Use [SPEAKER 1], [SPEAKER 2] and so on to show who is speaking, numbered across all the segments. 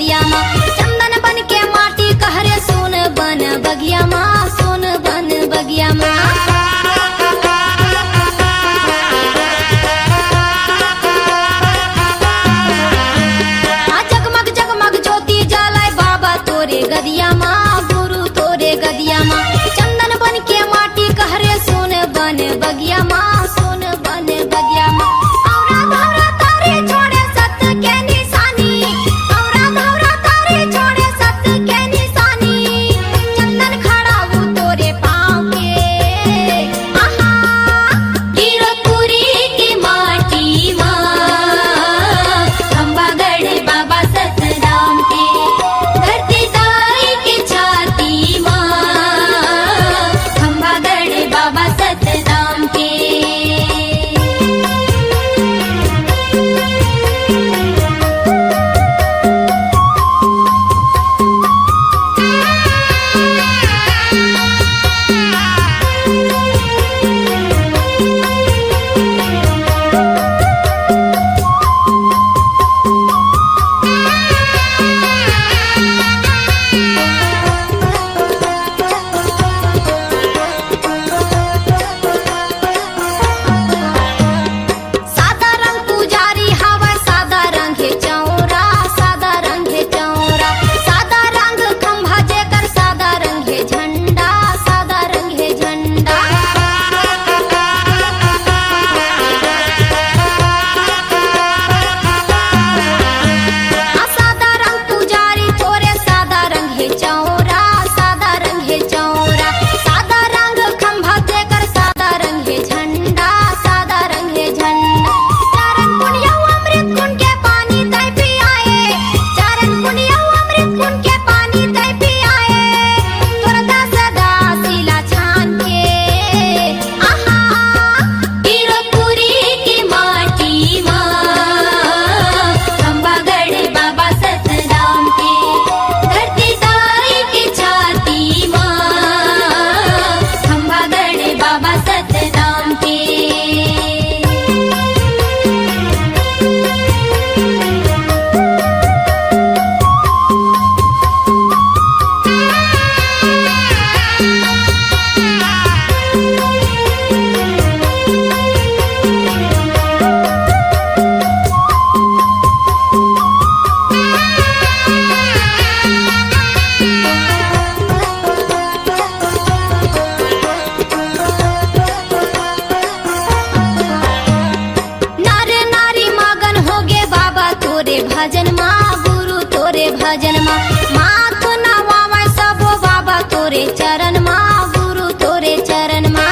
[SPEAKER 1] बगिया माँ, चंदन बन के माटी कहरे सोन बन बगिया माँ, सोन बन बगिया माँ। जगमग जगमग ज्योति जलाए बाबा तोरे गदिया माँ, गुरु तोरे गदिया माँ, चंदन बन के माटी कहरे सोन बन बगिया माँ, सोन बन बगिया माँ। औरा धौरा तारे छोड़े सत्य के निशानी, औरा धौरा तारे छोड़े सत्य के निशानी, चंदन खड़ा वो तोरे पाँव के। आहा गिरपुरी की माटी माँ, खंबागढ़ बाबा सतराम के, धरती ताई की छाती माँ, खंबागढ़ बाबा सतराम के। सादा रंग पुजारी हवा, सादा रंग है चौरा, सादा रंग है चौरा, सादा रंग खंभा जेकर, सादा रंग है झंडा, सादा रंग है झंडा। सादा रंग पुजारी तोरे, सादा रंग है चौरा, सादा रंग है चौरा, सादा रंग खंभा जेकर, सादा रंग है झंडा, सादा रंग है झंडा। चरण पुण्य अमृत कुंड के पानी तय पियाए, चरण पुण्य अमृत कुंड के पानी तय पियाए, तोरा दास दासिला छान के। आहा गिरपुरी की माटी माँ, खंबागढ़ बाबा सतराम के, धरती ताई की छाती माँ, खंबागढ़ बाबा सतराम के। नर नारी मगन हो गे बाबा तोरे भजन माँ, गुरु तोरे भजन माँ, माथ नवावे सबो बाबा तोरे चरण माँ, गुरु तोरे चरण माँ।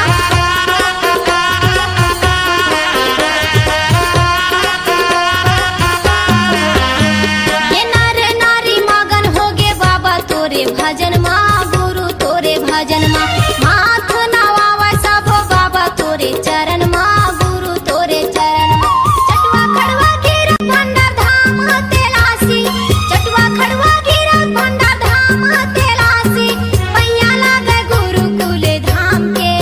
[SPEAKER 1] ये नर नारी मगन हो गे बाबा तोरे भजन माँ, गुरु तोरे भजन माँ, माथ नवावे सबो बाबा तोरे चरण माँ, गुरु तोरे चरण माँ। चटवा खड़वा गिरत भंडार धाम तेलासी, चटवा खड़वा गिरत भंडार धाम तेलासी, पैया लागे गुरुकुल धाम के।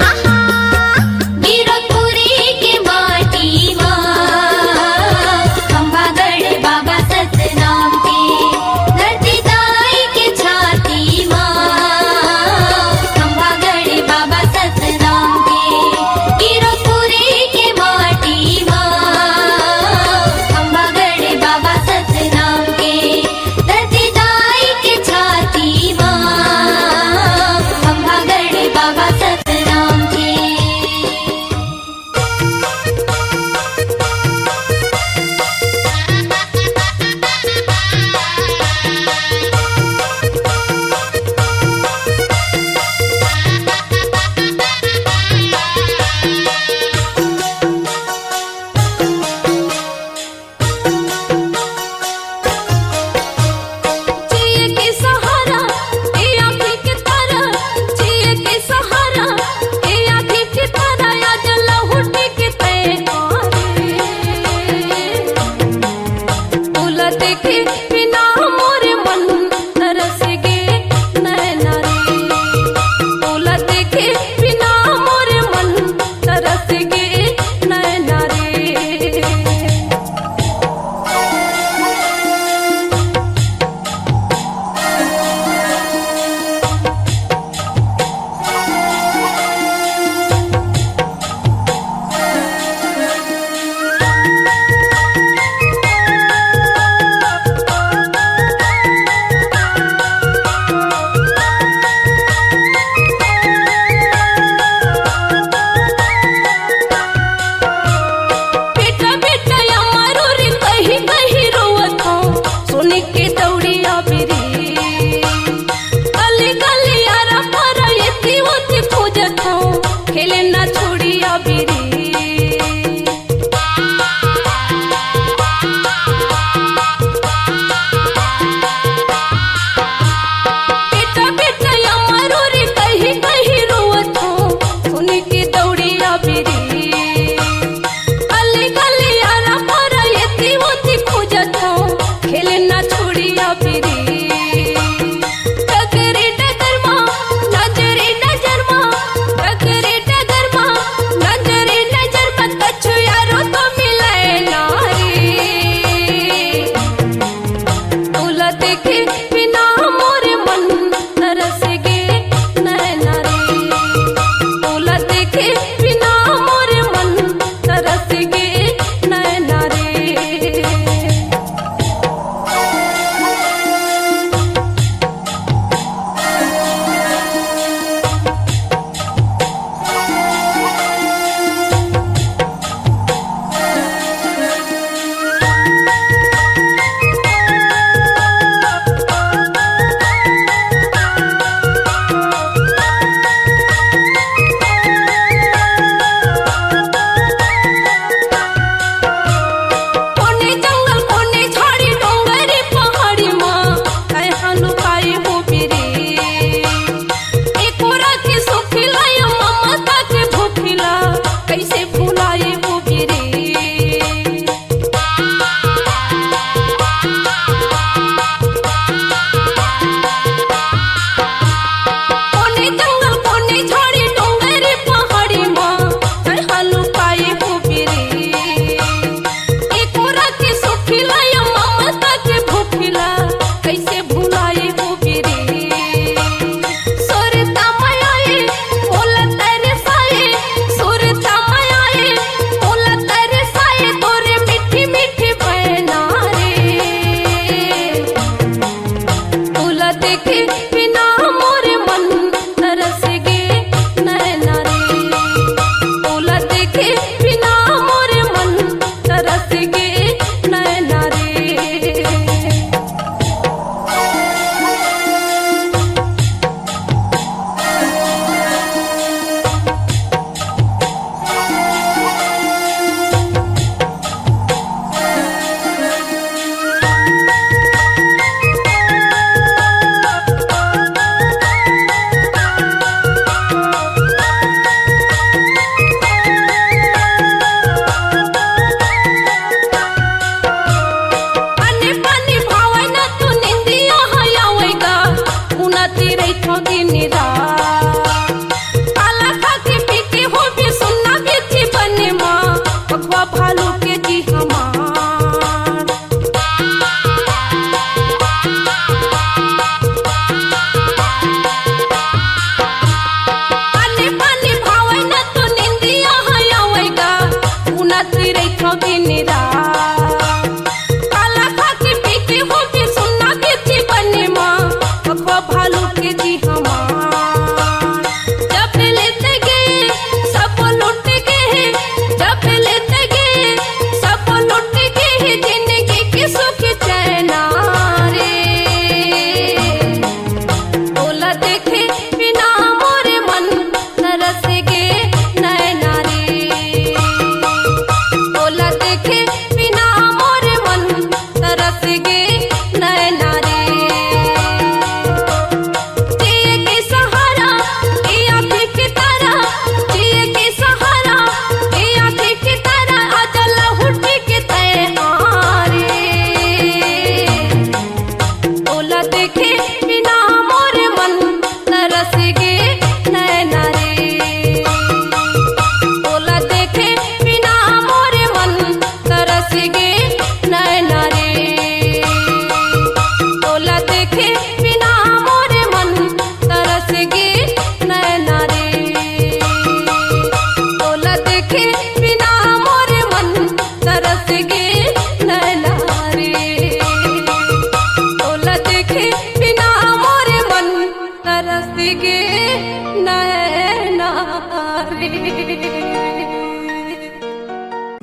[SPEAKER 1] आहा गिरपुरी की माटी माँ, खंबागढ़ बाबा सतराम के, धरती ताई की छाती माँ,
[SPEAKER 2] दौड़िया बिरी गली गली आरा पर येती होती खोजत हूँ खेले ना छोड़िया बिरी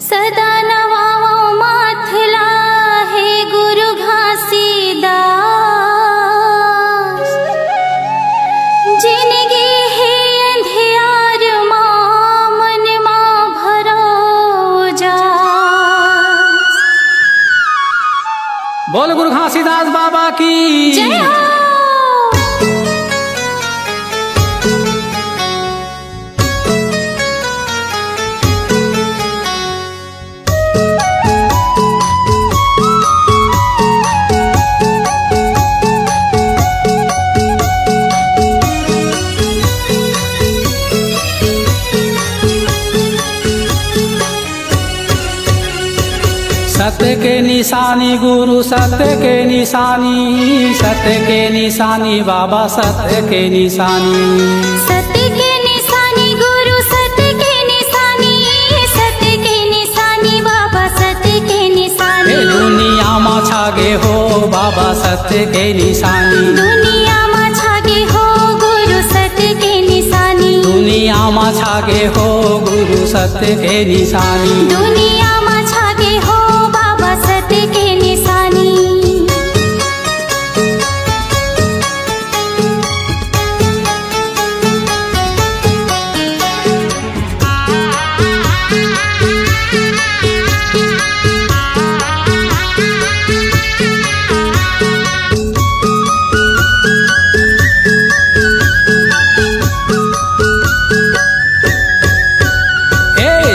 [SPEAKER 1] सदा नवावो माथला हे गुरु घासीदास।
[SPEAKER 3] महाराज बाबा की
[SPEAKER 1] जय हो।
[SPEAKER 3] सत्य के निशानी गुरु सत्य के निशानी, सत्य के निशानी बाबा सत्य के निशानी।
[SPEAKER 1] सत्य के निशानी गुरु सत्य के निशानी, सत्य के निशानी बाबा सत्य के निशानी।
[SPEAKER 3] दुनिया में छागे हो बाबा सत्य के निशानी,
[SPEAKER 1] दुनिया में छागे हो गुरु सत्य के निशानी।
[SPEAKER 3] दुनिया में छागे हो गुरु सत्य के निशानी।
[SPEAKER 1] दुनिया में छागे हो बाबा सत्य के निशानी।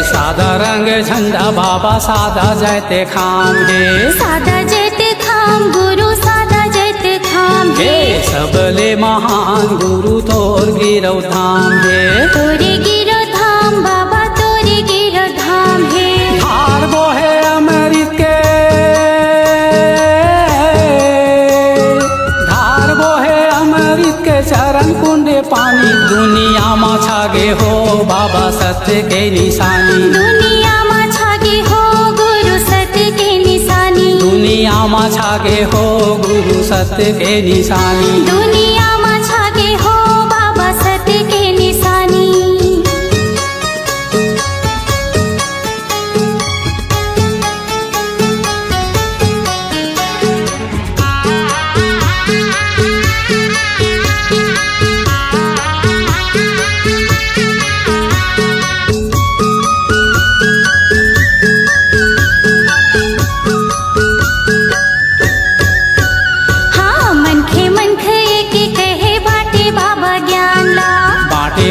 [SPEAKER 3] सादा रंग झंडा बाबा सादा जैते खाम है,
[SPEAKER 1] सादा जैते खाम गुरु सादा जैते खाम
[SPEAKER 3] हे सबले महान गुरु तोर गिरौ धाम है।
[SPEAKER 1] तोरे गिरो धाम बाबा तोरे गिरो धाम है।
[SPEAKER 3] धार बोहे अमृत के, धार बोहे अमृत के चरण कुंडे पानी। दुनिया में छागे हो बाबा सत्य के निशानी,
[SPEAKER 1] दुनिया में छागे हो गुरु सत्य के निशानी।
[SPEAKER 3] दुनिया में छागे हो गुरु सत्य के निशानी।
[SPEAKER 1] दुनिया में छागे हो बाबा सत्य के निशानी।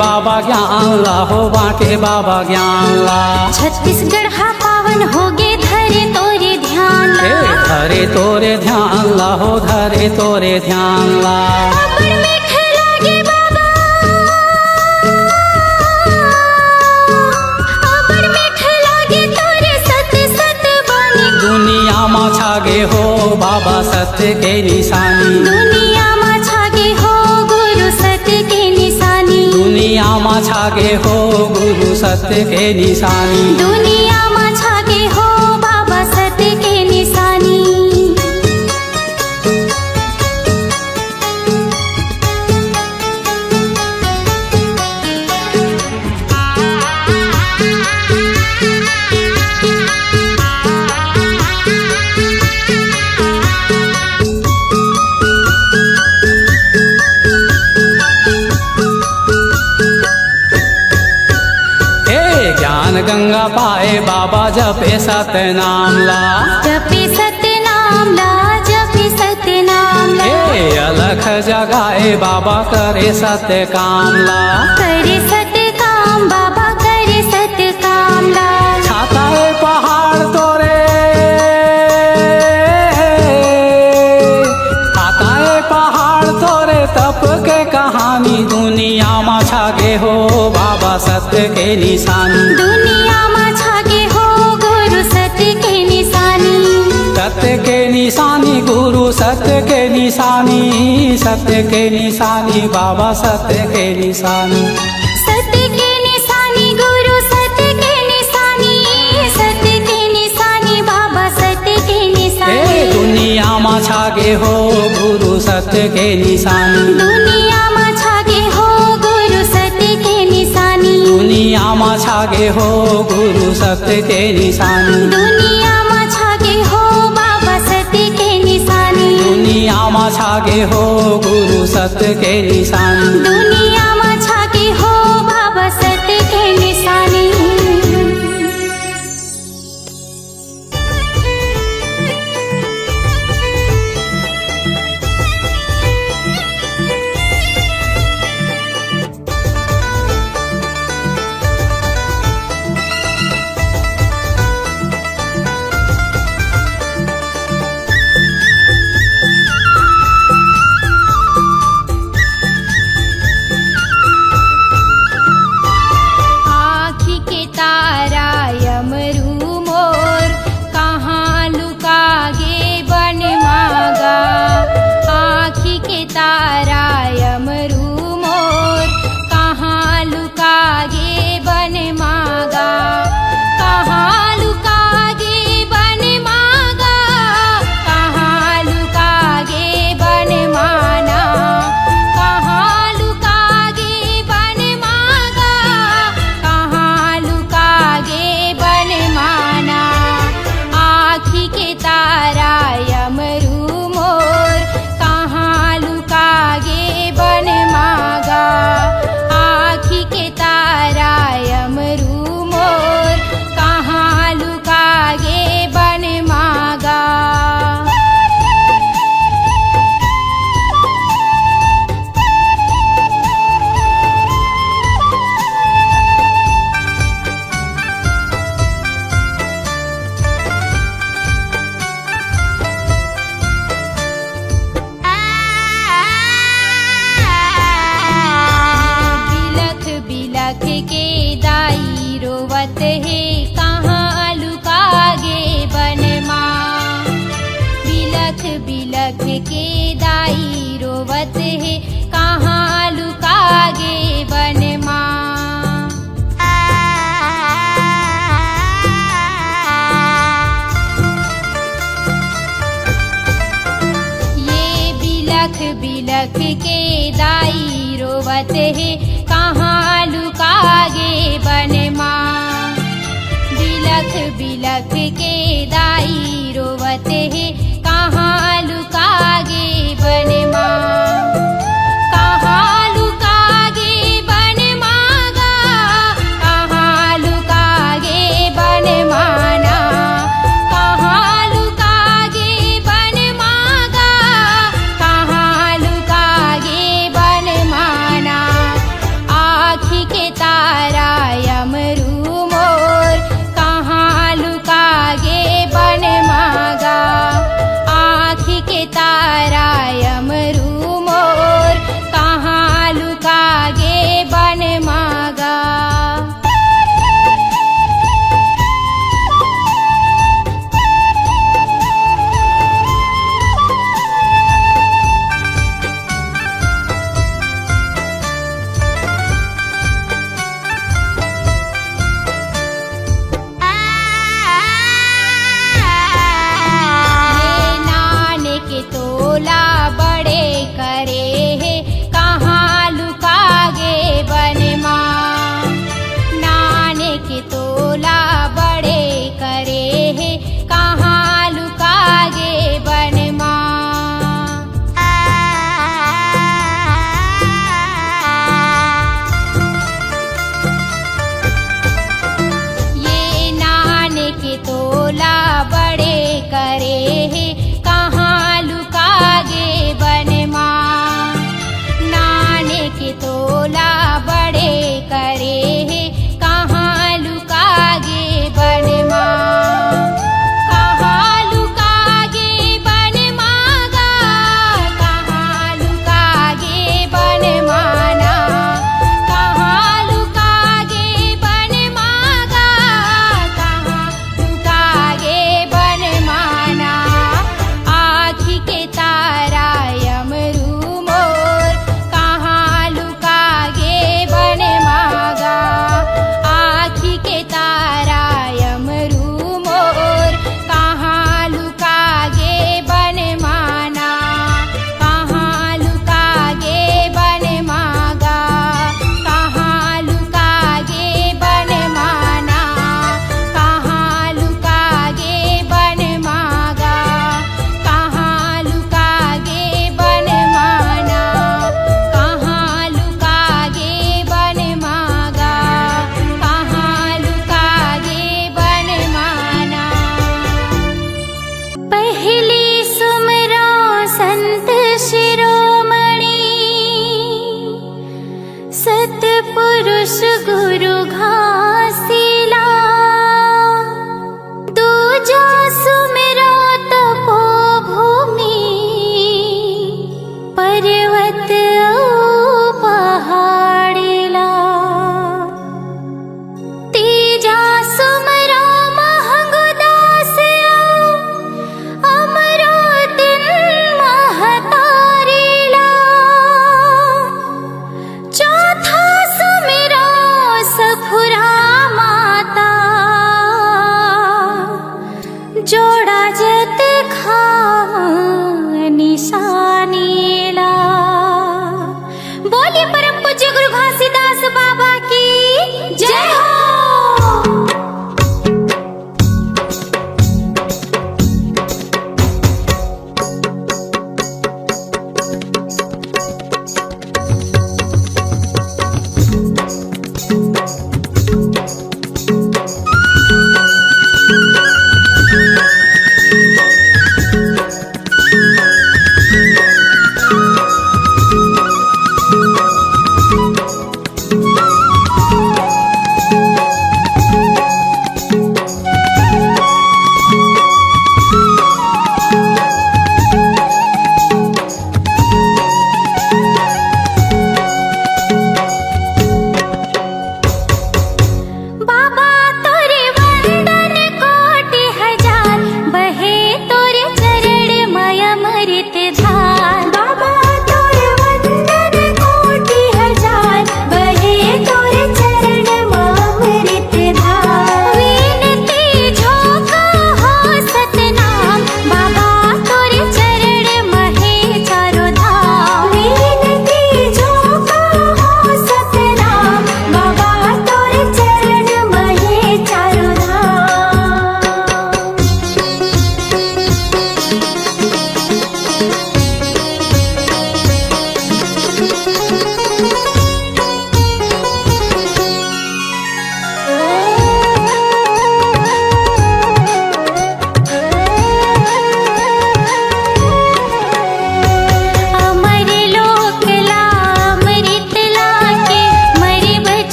[SPEAKER 3] बाबा ज्ञान ला हो बाटे बाबा ज्ञान ला।
[SPEAKER 1] छत्तीसगढ़ हा पावन होगे धरे तोरे ध्यान ला।
[SPEAKER 3] धरे तोरे ध्यान ला हो धरे तोरे ध्यान ला।
[SPEAKER 1] अबर मीठ लागे बाबा, अबर मीठ लागे तोरे सत्य सत्य बानी।
[SPEAKER 3] दुनिया में छागे हो बाबा सत्य के निशानी,
[SPEAKER 1] दुनिया में छागे हो गुरु सत्य के निशानी।
[SPEAKER 3] दुनिया में छागे हो गुरु सत्य के निशानी।
[SPEAKER 1] दुनिया में छागे हो बाबा सत्य के निशानी।
[SPEAKER 3] गंगा पाए बाबा जपे सत्य नाम ला।
[SPEAKER 1] जपे सत्य नाम ला, जपे सत्य नाम ला।
[SPEAKER 3] अलख जगाए बाबा करे सत्य काम ला।
[SPEAKER 1] करे सत्य काम बाबा करे सत्य काम ला।
[SPEAKER 3] छाता है पहाड़ तोरे, छाता है पहाड़ तोरे तप के कहानी। दुनिया में छागे हो बाबा सत्य के निशानी,
[SPEAKER 1] दुनिया में छागे हो गुरु सत्य के निशानी।
[SPEAKER 3] सत्य के निशानी गुरु सत्य के निशानी, सत्य के निशानी बाबा सत्य के निशानी।
[SPEAKER 1] सत्य के निशानी गुरु सत्य के निशानी, सत्य के निशानी बाबा सत्य के निशानी।
[SPEAKER 3] दुनिया में छागे हो गुरु सत्य के निशानी,
[SPEAKER 1] दुनिया में छागे हो गुरु सत्य के निशानी।
[SPEAKER 3] दुनिया में छागे हो गुरु सत्य के निशानी।
[SPEAKER 1] दुनिया में छागे हो बाबा सत्य के निशानी।
[SPEAKER 3] दुनिया में छागे हो गुरु सत्य के निशानी।
[SPEAKER 1] दुनिया में छागे हो बाबा सत्य के निशानी। के दाई रोवत है कहाँ लुकागे बन माँ। ये बिलख बिलख के दाई रोवत है कहाँ लुकागे बन माँ। बिलख बिलख के दाई रोवत है कहाँ लुकागे बन माँ। कहाँ लुकागे बन मागा, कहाँ लुकागे बन माना। कहाँ लुकागे बन मागा, कहाँ लुकागे बन माना। आँखी के तारा यमरू मोर कहाँ लुकागे बन मागा।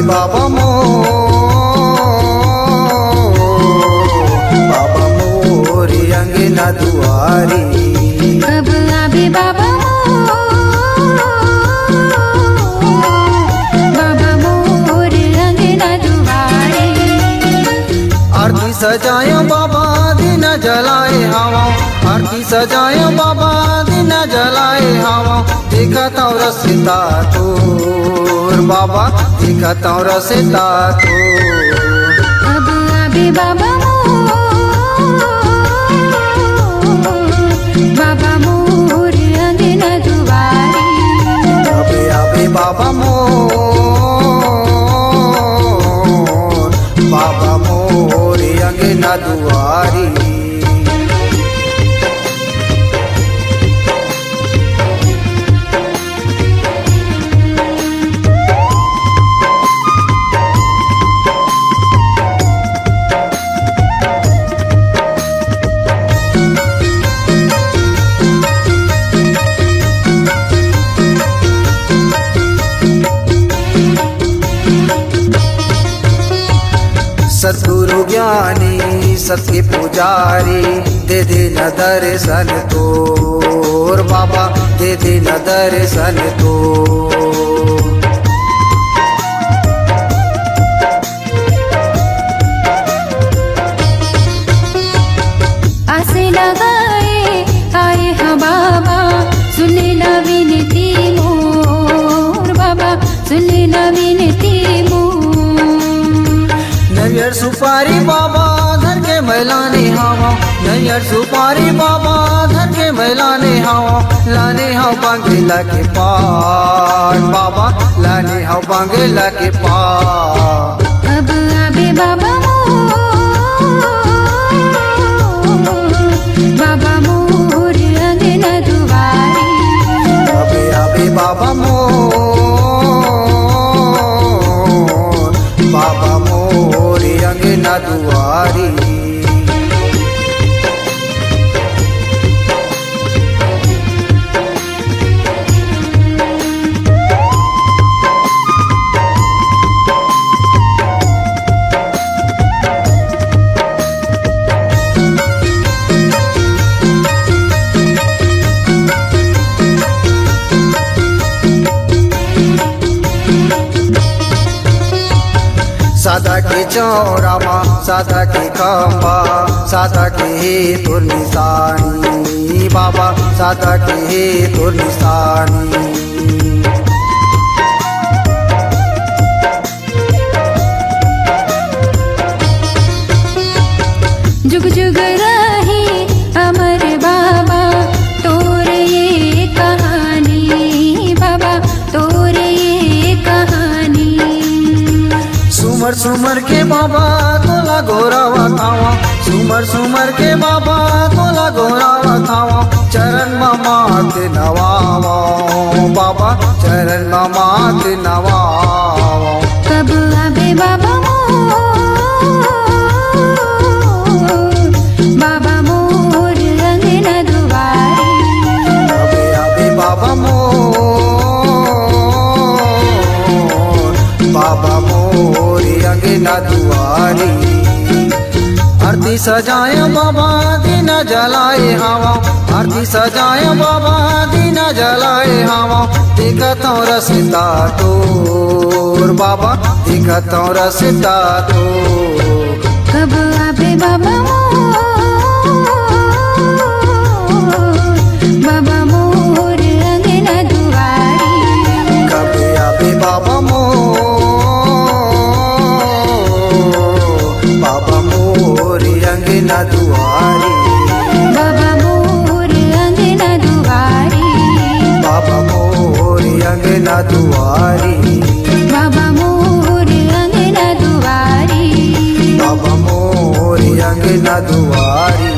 [SPEAKER 4] बाबा मोरी अंगना दुआरी।
[SPEAKER 1] कब आवे बाबा मोर अंगना दुआरे।
[SPEAKER 4] आरती सजायो बाबा दिन जलाए हवा, आरती सजायो बाबा दिन जलाए हवा। देखता हूँ रसिता तोर बाबा, देखता हूँ रसिता तोर।
[SPEAKER 1] कब आवे बाबा मोर अंगना दुआरे।
[SPEAKER 4] अबे अबे बाबा मोर अंगना दुआरी। सद्गुरु ज्ञानी सबके पुजारी, दे दे न दर्शन तोर बाबा, दे दे न दर्शन तोर।
[SPEAKER 1] आसे लगाए आए हाँ बाबा, सुने न विनती मोर बाबा, सुने न विनती मोर।
[SPEAKER 4] नैयर सुपारी बाबा धर के मैलाने हवा, नैयर सुपारी बाबा धर के मैलाने हवा। लाने हव बांगेला के पार बाबा, लाने हव बांगेला के पार।
[SPEAKER 1] कब आवे बाबा मोर अंगना दुआरे।
[SPEAKER 4] अबे अबे बाबा मोर अंगना दुआरी। सादा के चौरामा, सादा के खम्बा, सादा के तो निशानी बाबा, सादा के तो निशानी।
[SPEAKER 1] जुग जुग रहे अमर बाबा तोर ये कहानी बाबा, तोर ये कहानी।
[SPEAKER 4] सुमर सुमर के बाबा तोला गोरावा थावा, सुमर सुमर के बाबा तोला गोरावा थावा। चरण मात नवावा बाबा, चरण मात नवावा।
[SPEAKER 1] कब आवे बाबा मोर अंगना दुआरे।
[SPEAKER 4] अबे अबे बाबा मोर अंगना दुआरी। आरती सजाए बाबा दिन जलाए हवा, आरती सजाए बाबा दिन जलाए हवा। देखता हूँ रसिता तोर बाबा, देखता हूँ रसिता तोर।
[SPEAKER 1] कब आवे बाबा मोर अंगना दुआरे।
[SPEAKER 4] कब आवे बाबा मोर अंगना दुआरी।
[SPEAKER 1] बाबा मोर अंगना दुआरे।
[SPEAKER 4] बाबा मोर अंगना दुआरी।
[SPEAKER 1] बाबा मोर अंगना दुआरे।
[SPEAKER 4] बाबा मोर अंगना दुआरी।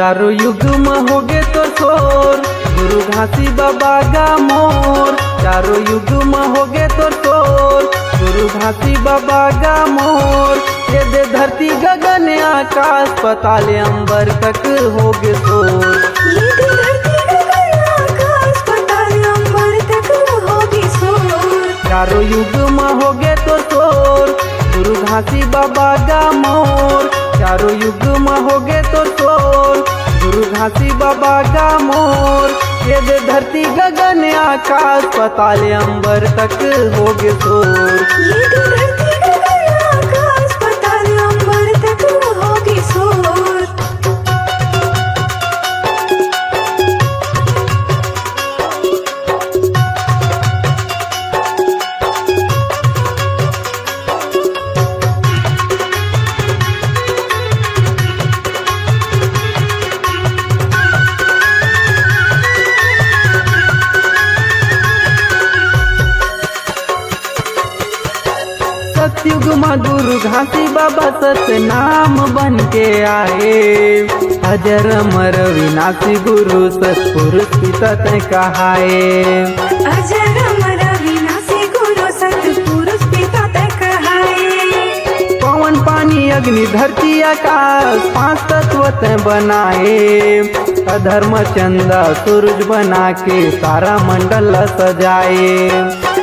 [SPEAKER 5] चारों युग में होगे तो शोर, गुरु घासी बाबा का मोर। चारों युग में होगे तो शोर, गुरु घासी बाबा का मोर। ये दे धरती गगन आकाश पाताल अंबर तक होगे शोर।
[SPEAKER 2] ये दे धरती गगन आकाश पाताल अंबर तक होगी शोर।
[SPEAKER 5] चारों युग में होगे तो शोर, गुरु घासी बाबा का मोर। चारों युग में होगे तो शोर, गुरु घासी बाबा का मोर। ये दे धरती गगन आकाश पाताल अंबर तक होगे शोर।
[SPEAKER 2] ये दे धरती गगन आकाश पाताल अंबर तक होगी शोर।
[SPEAKER 5] सतयुग में गुरु घासी बाबा सत्य नाम बन के आए। अजर अमर विनाशी गुरु सतपुरुष पिता ते कहाए।
[SPEAKER 2] अजर अमर विनाशी गुरु सतपुरुष पिता ते कहाए।
[SPEAKER 5] पवन पानी अग्नि धरती आकाश पांच तत्व ते बनाए। अधर्म चंदा सूरज बना के तारा मंडल सजाए।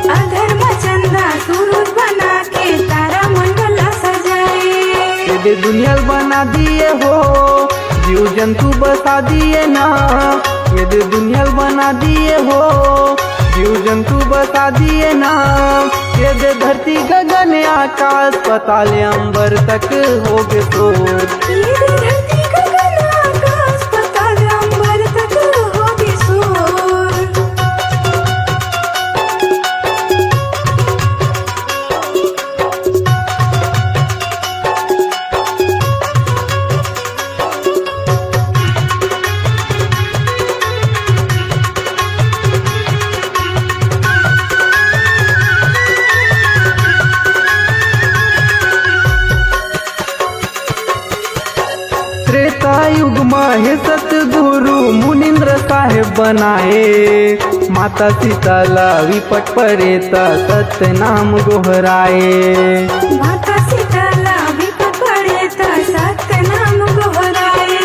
[SPEAKER 2] अधर्म चंदा सूरज बना के तारा मंडल सजाए।
[SPEAKER 5] ये दुनिया बना दिए हो, जीव जंतु बसा दिए ना। ये दुनिया बना दिए हो, जीव जंतु बसा दिए ना। ये दे धरती गगन आकाश पाताल अंबर तक होगे शोर।
[SPEAKER 2] ये दे धरती गगन आकाश पाताल अंबर तक होगी शोर।
[SPEAKER 5] त्रेता युग में हे सतगुरु मुनिंद्र साहेब बनाए। माता सीताला विपट परेता सत्य नाम गोहराए।
[SPEAKER 2] माता सीताला विपत पड़े ता सत्य नाम गोहराए।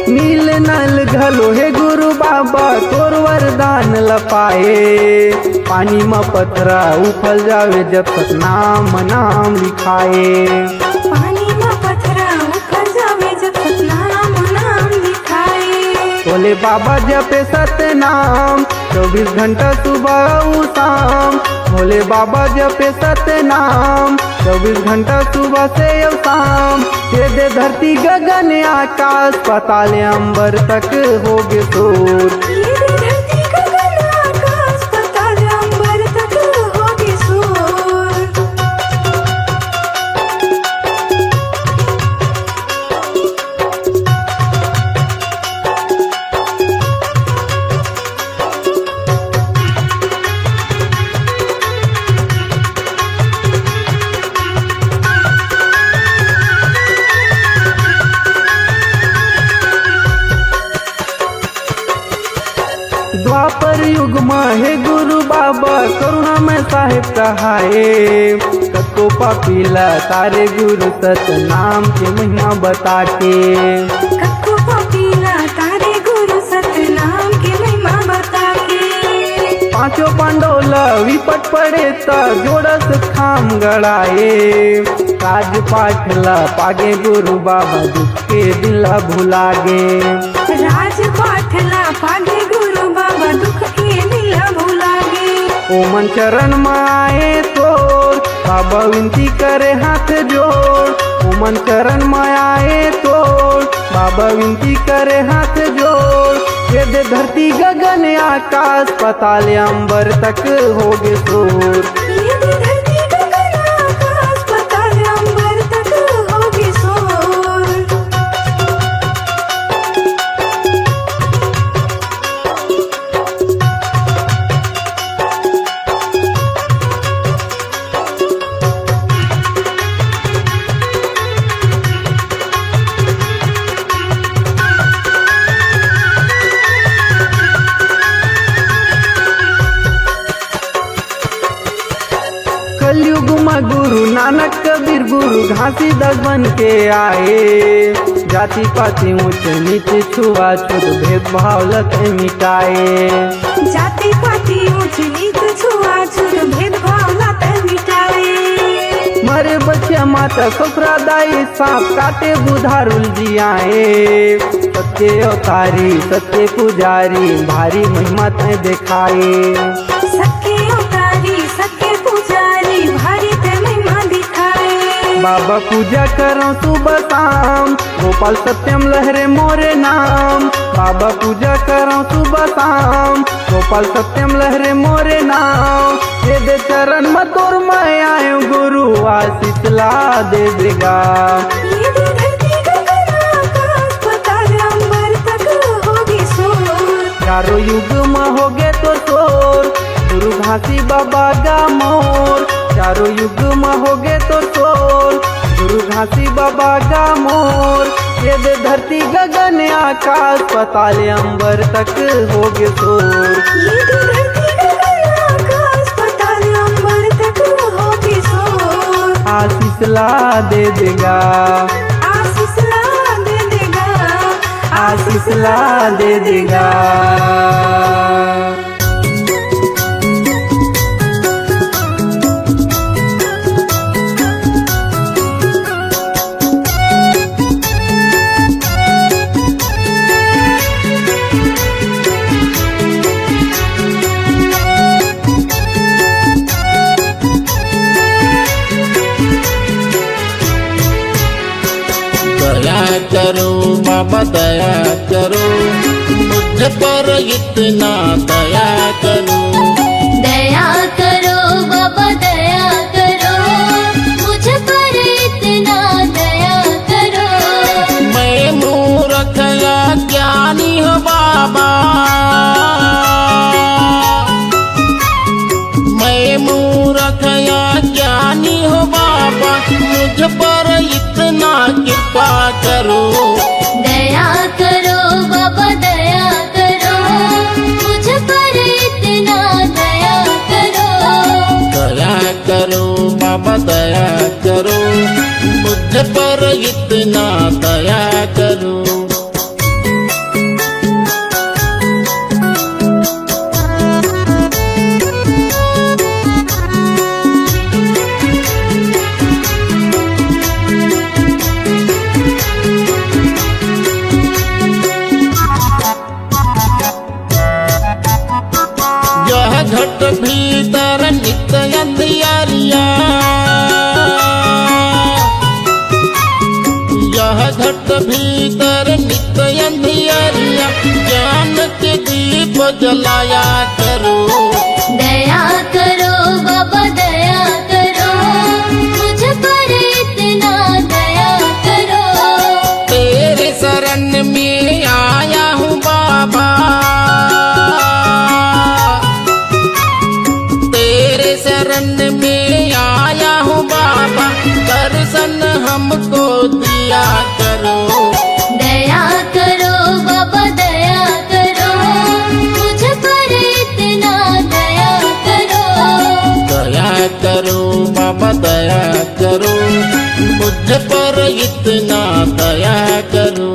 [SPEAKER 5] नील नल घलो हे गुरु बाबा तोर वरदान लपाए। पानी में पथरा उफल जावे जब तक नाम नाम लिखाए।
[SPEAKER 2] पानी में पथरा उखड़ जावे जब तक नाम नाम लिखाए।
[SPEAKER 5] बोले बाबा जपे सत्य नाम 24 घंटा सुबह और शाम। भोले बाबा जपे सत्य नाम 24 घंटा सुबह से और शाम। ये दे धरती गगन आकाश पाताल अंबर तक होगे शोर।
[SPEAKER 2] ये दे धरती गगन आकाश पाताल अंबर तक होगी शोर।
[SPEAKER 5] द्वापर युग में हे गुरु बाबा करुणा में साहेब कहाए। कको पापीला तारे गुरु सत नाम के महिमा बता के।
[SPEAKER 2] कक्को पपीला तारे गुरु सत्य नाम के महिमा बता के।
[SPEAKER 5] पांचों पांडोला विपट पड़े ता जोड़स खाम गड़ाए। काज पाठला पागे गुरु बाबा दुख के दिला भुला गे।
[SPEAKER 2] राज पाठला पागे गुरु बाबा दुख के दिला भुला गे।
[SPEAKER 5] ओमन चरण में आए तोर बाबा विनती करे हाथ जोड़। ओमन चरण में आए तोर बाबा विनती करे हाथ जोड़। ये दे धरती गगन आकाश पाताल अंबर तक होगे शोर।
[SPEAKER 2] ये दे धरती गगन आकाश पाताल अंबर तक होगी शोर।
[SPEAKER 5] कलयुग में गुरु नानक कबीर गुरु घासीदास बन के आए। जाति पाति ऊंच नीच छुआछूत भेदभाव लत मिटाए।
[SPEAKER 6] जाति पाति ऊंच नीच छुआछूत भेदभाव लत मिटाए।
[SPEAKER 5] मरे बच्चे माता सफरादाई सांप काटे बुधार उलझियाए। सत्य अवतारी सत्य पुजारी भारी महिमा तय दिखाए।
[SPEAKER 6] सत्य अवतारी सत्य पुजारी भारी तय महिमा दिखाए।
[SPEAKER 5] बाबा पूजा करो सुबह शाम गोपाल सत्यम लहरे मोरे नाम। बाबा पूजा करो सुबह शाम गोपाल सत्यम लहरे मोरे नाम। ये दे चरण में तोर मैं आयो गुरु आशीष ला दे देगा।
[SPEAKER 6] ये दे धरती गगन आकाश पाताल अंबर तक होगी शोर।
[SPEAKER 5] चारों युग में होगे तो शोर गुरु घासी बाबा का मोर। चारों युग में होगे तो शोर गुरु घासी बाबा का मोर। ये दे धरती गगन आकाश पाताल अंबर तक होगे शोर।
[SPEAKER 6] ये दे धरती गगन आकाश पाताल अंबर तक होगी शोर।
[SPEAKER 5] आशीष ला दे देगा।
[SPEAKER 6] आशीष ला दे देगा।
[SPEAKER 5] आशीष ला दे देगा।
[SPEAKER 7] दया करो बाबा दया करो मुझ पर इतना दया करो।
[SPEAKER 1] दया करो बाबा दया करो मुझ पर इतना दया करो।
[SPEAKER 7] मैं मूर्ख या ज्ञानी हूँ बाबा। मैं मूर्ख या ज्ञानी हूँ बाबा मुझ पर इतना कृपा करो।
[SPEAKER 1] दया करो बाबा दया करो मुझ पर इतना दया करो।
[SPEAKER 7] दया करो बाबा दया करो मुझ पर इतना दया करो। यह घट भीतर नित्य अंधियारिया। यह घट भीतर नित्य अंधियारिया ज्ञान के दीप जलाया करो।
[SPEAKER 1] दया करो बाबा दया करो मुझ पर इतना दया करो।
[SPEAKER 7] तेरे शरण में आया हूँ बाबा। तेरे शरण में आया हूँ बाबा दर्शन हमको दिया करो।
[SPEAKER 1] दया करो बाबा दया करो मुझ पर इतना दया करो।
[SPEAKER 7] दया करो बाबा दया करो मुझ पर इतना दया करो।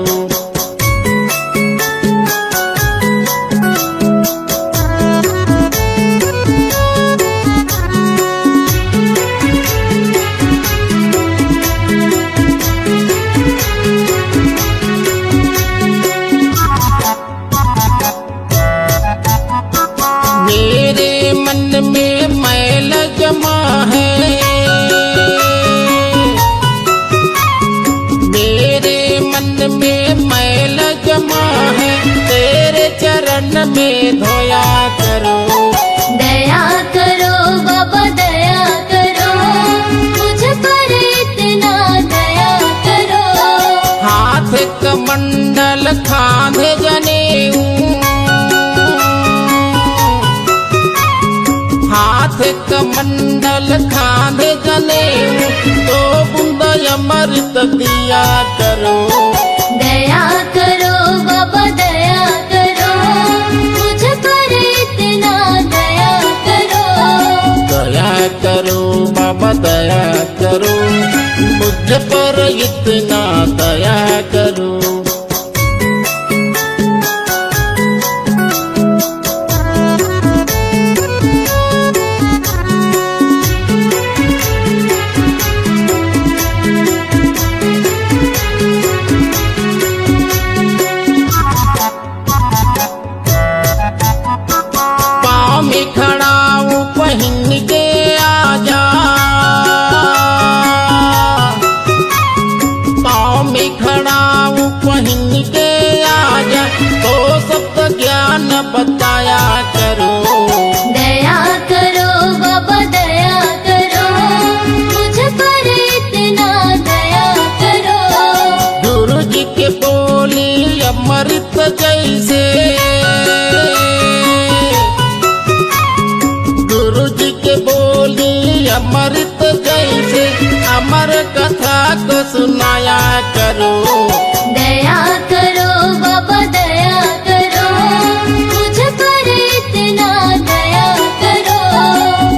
[SPEAKER 7] मेरे मन में मैल जमा है। मेरे मन में मैल जमा है तेरे चरण में धोया करो।
[SPEAKER 1] दया करो बाबा दया करो मुझ पर इतना दया करो।
[SPEAKER 7] हाथ कमंडल खांधे जनेऊ। हाथ कमंडल खांधे जनेऊ तो बूंद अमृत दिया करो।
[SPEAKER 1] दया करो बाबा दया करो मुझ पर इतना दया करो।
[SPEAKER 7] दया करो दया करो, मुझ पर इतना दया करो। पाँव में खड़ा हूँ पहन के आजा, पाँव में खड़ा हूँ पहन के आजा, तो सबका ज्ञान बताया करो।
[SPEAKER 1] दया करो बाबा दया करो, मुझ पर इतना दया करो।
[SPEAKER 7] गुरु जी के बोली अमृत जैसे, गुरु जी के बोली अमृत जैसे, अमर कथा को सुनाया करो।
[SPEAKER 1] दया करो बाबा दया करो, मुझ पर इतना दया करो।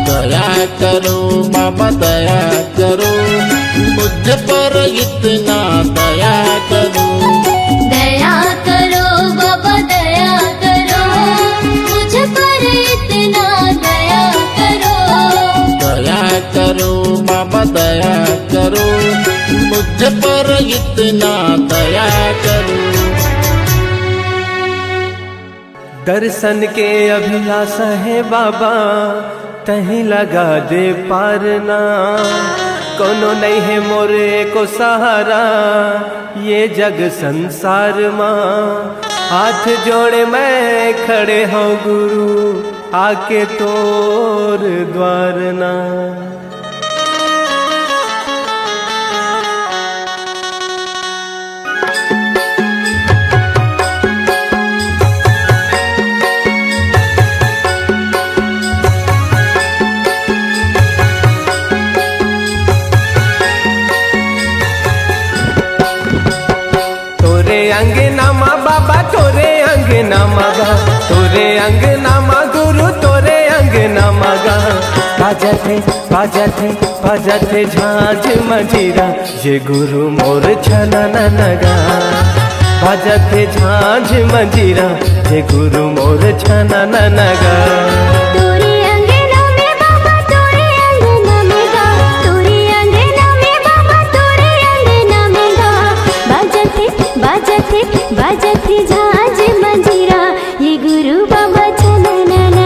[SPEAKER 7] दया करो बाबा दया करो, मुझ पर इतना दया करो।
[SPEAKER 1] दया करो बाबा दया करो, मुझ पर इतना दया करो।
[SPEAKER 7] दया करो बाबा दया करो, मुझ पर इतना दया करो।
[SPEAKER 8] दर्शन के अभिलाषा है बाबा, तहीं लगा दे पारना। कोनो नहीं है मोरे को सहारा, ये जग संसार माँ। हाथ जोड़े मैं खड़े हूँ गुरु, आके तोर द्वार ना। अंगनामा बाबा तोरे अंगनामा गा, तोरे अंगनामा गुरु तोरे अंगनामा गा। बाजते बाजते बाजते झांझ मंजीरा, ये गुरु मोर छनना नगा। बाजते झांझ मंजीरा, ये गुरु मोर छनना नगा।
[SPEAKER 1] बाजते झांझ मंजीरा, ये गुरु बाबा छनना ना।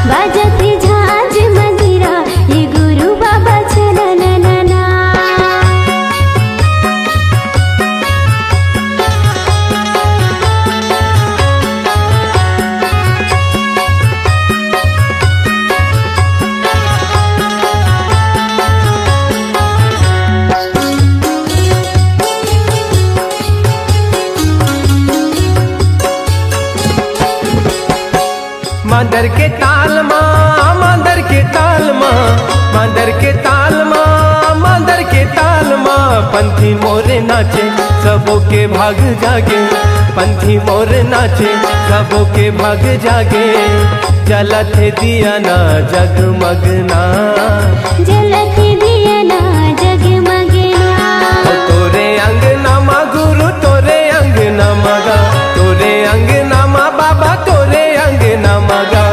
[SPEAKER 1] बाजते झांझ मंजीरा, ये गुरु बाबा छनना ना।
[SPEAKER 8] मांदर के ताल माँ, मांदर के ताल माँ, मांदर के ताल माँ, मांदर के ताल माँ। पंथी मोरे नाचे सबों के भाग जागे, पंथी मोरे नाचे सबों के भाग जागे। जलत दिया ना जगमगना,
[SPEAKER 1] जलत दिया ना जगमगना।
[SPEAKER 8] तोरे अंगनामा गुरु तोरे अंगनामा गा, तोरे अंगनामा बाबा तोरे अंगनामा गा।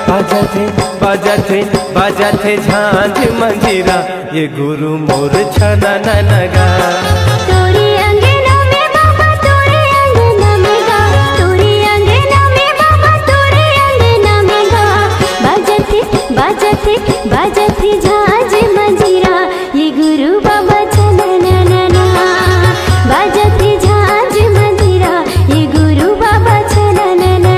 [SPEAKER 8] बाजते बाजते बाजते झांझ मंजीरा, ये गुरु मोर छनना नगा।
[SPEAKER 1] तोरे अंगना में बाबा तोरे अंगना में गा, तोरे अंगना में बाबा तोरे अंगना में गा। बाजते बाजते बाजते झांझ मंजीरा, ये गुरु बाबा छनना ना। बाजते झांझ मंजीरा, ये गुरु बाबा छनना ना।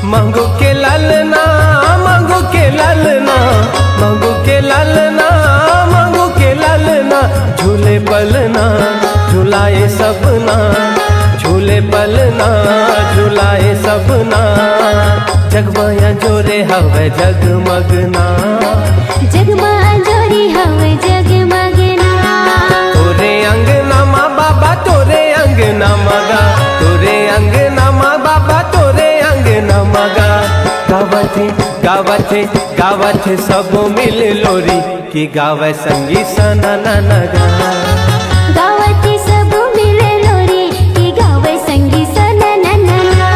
[SPEAKER 8] मंगू के ललना, मंगू के ललना, मंगू के ललना, मंगू के ललना। झूले पलना झुलाए सबना, झूले ना झुलाए सबना जगमया जोरे हवे जगमगना
[SPEAKER 1] जगमा जोरी हवे जगमगना
[SPEAKER 8] तोरे अंगना माँ बाबा तोरे अंगना मगा तोरे अंगना माँ बाबा तोरे अंगना मगा गावथे सब मिल लोरी की गावे संगी सना नगा
[SPEAKER 1] गावती सब मिले लोरी की गावे संगी सना नना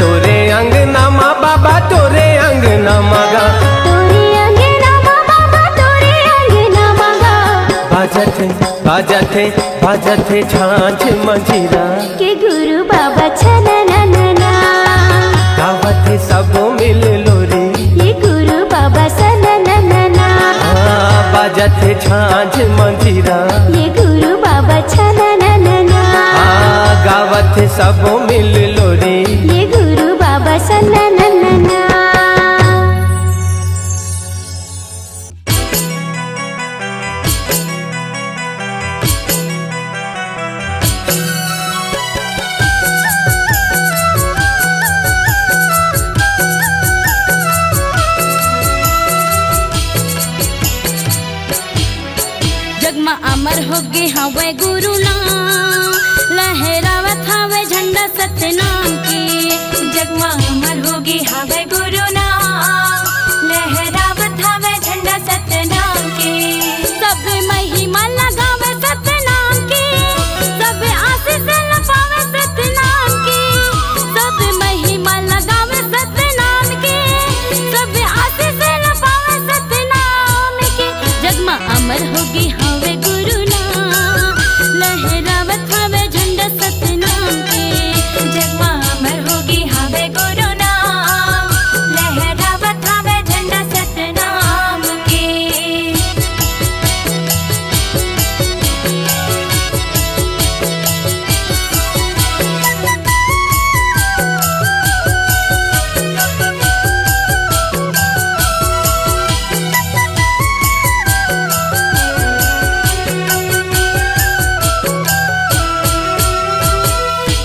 [SPEAKER 8] तोरे अंगना माँ बाबा तोरे अंगना मगा
[SPEAKER 1] तोरे अंगना माँ बाबा तोरे अंगना मगा
[SPEAKER 8] बाजथे छाछ मंजीरा
[SPEAKER 1] के गुरु बाबा छना नना
[SPEAKER 8] गावथे सब मिल लोरी
[SPEAKER 1] ये गुरु बाबा सना नना
[SPEAKER 8] बाजथे छाछ मंजीरा
[SPEAKER 1] ये गुरु बाबा छना नना
[SPEAKER 8] गावथे सब मिल लोरी
[SPEAKER 1] ये गुरु बाबा सना नना
[SPEAKER 2] जगमा अमर होगे हवे गुरु नाम लहरावत हवे झंडा सतनाम की जगमा अमर होगे हवे गुरु नाम लहरावत हवे झंडा सतनाम की सब महिमा लगावे सतनाम की सब आशीष लपावे सतनाम की सब महिमा लगावे सतनाम की सब आशीष लपावे सतनाम की जगमा अमर होगी हवे गुरु नाम लहरावत हवे झंडा सतनाम की जगमा अमर होगी हवे गुरु नाम लहरावत हवे झंडा सतनाम की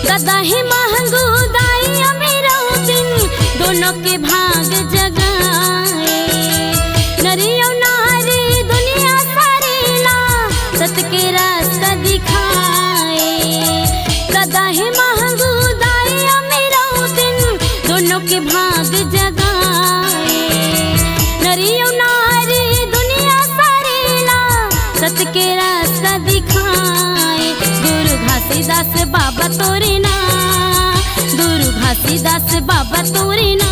[SPEAKER 2] दादा ही महंगू दाई अमीरा दिन दोनों के भाग जगाए नरियो नारी दुनिया सारी ला सत के रास्ता दिखाए दादा ही महंगू दाई अमीरा दिन दोनों के भाग जगाए नरियो नारी दुनिया सारी ला सत के रास्ता दिखाए गुरु घासीदास बाबा तोरे ना गुरु घासीदास बाबा तोरे ना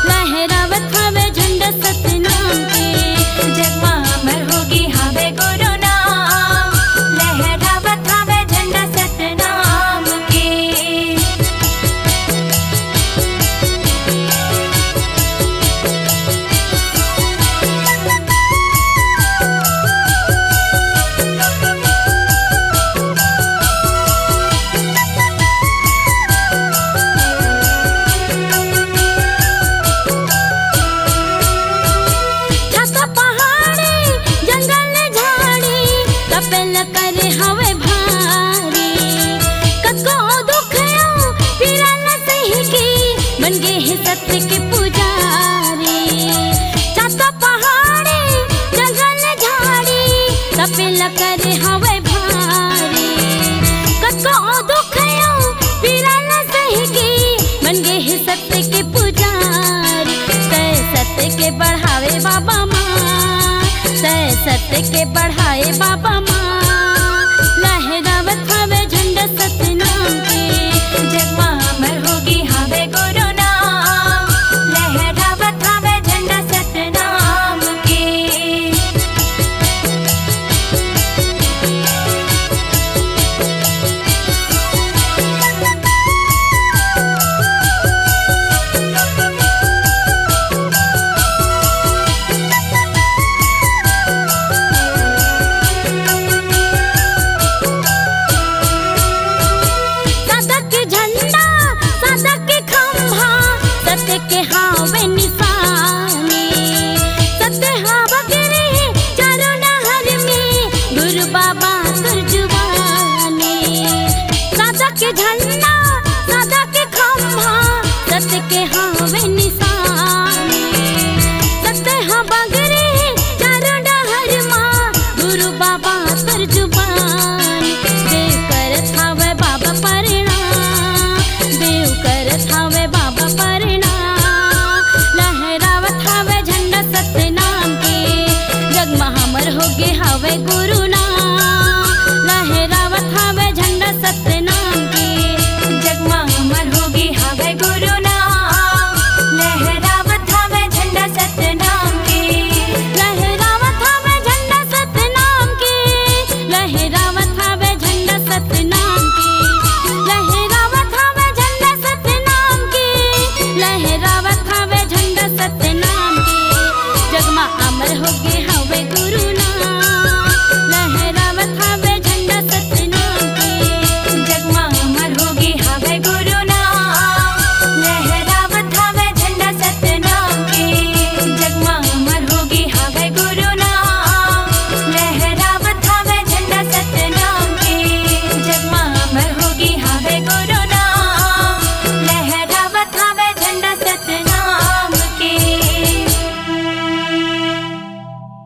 [SPEAKER 2] लहरावत हवे झंडा सतनाम के जगमा अमर होगी हवे गुरु नाम लहरावत हवे झंडा सतनाम के छाता पहाड़ी जंगल झाड़ी कपेल करे हवे भारी कको दुखयो पीरा न सही की बन गए हैं सत्य के पुजारी छाता पहाड़ी जंगल झाड़ी कपेल करे हवे भारी कको दुखयो पीरा न सही की बन गए हैं सत्य के पुजारी सत्य के बढ़ावे बाबा माँ सत्य के बढ़ाए बाबा माँ लहरावत हवे झंडा सतनाम के जगमा अमर होगी हवे गुरु नाम लहरावत हवे झंडा सतनाम के के झंडा सदा के खम्भा सत्य के हावे निशान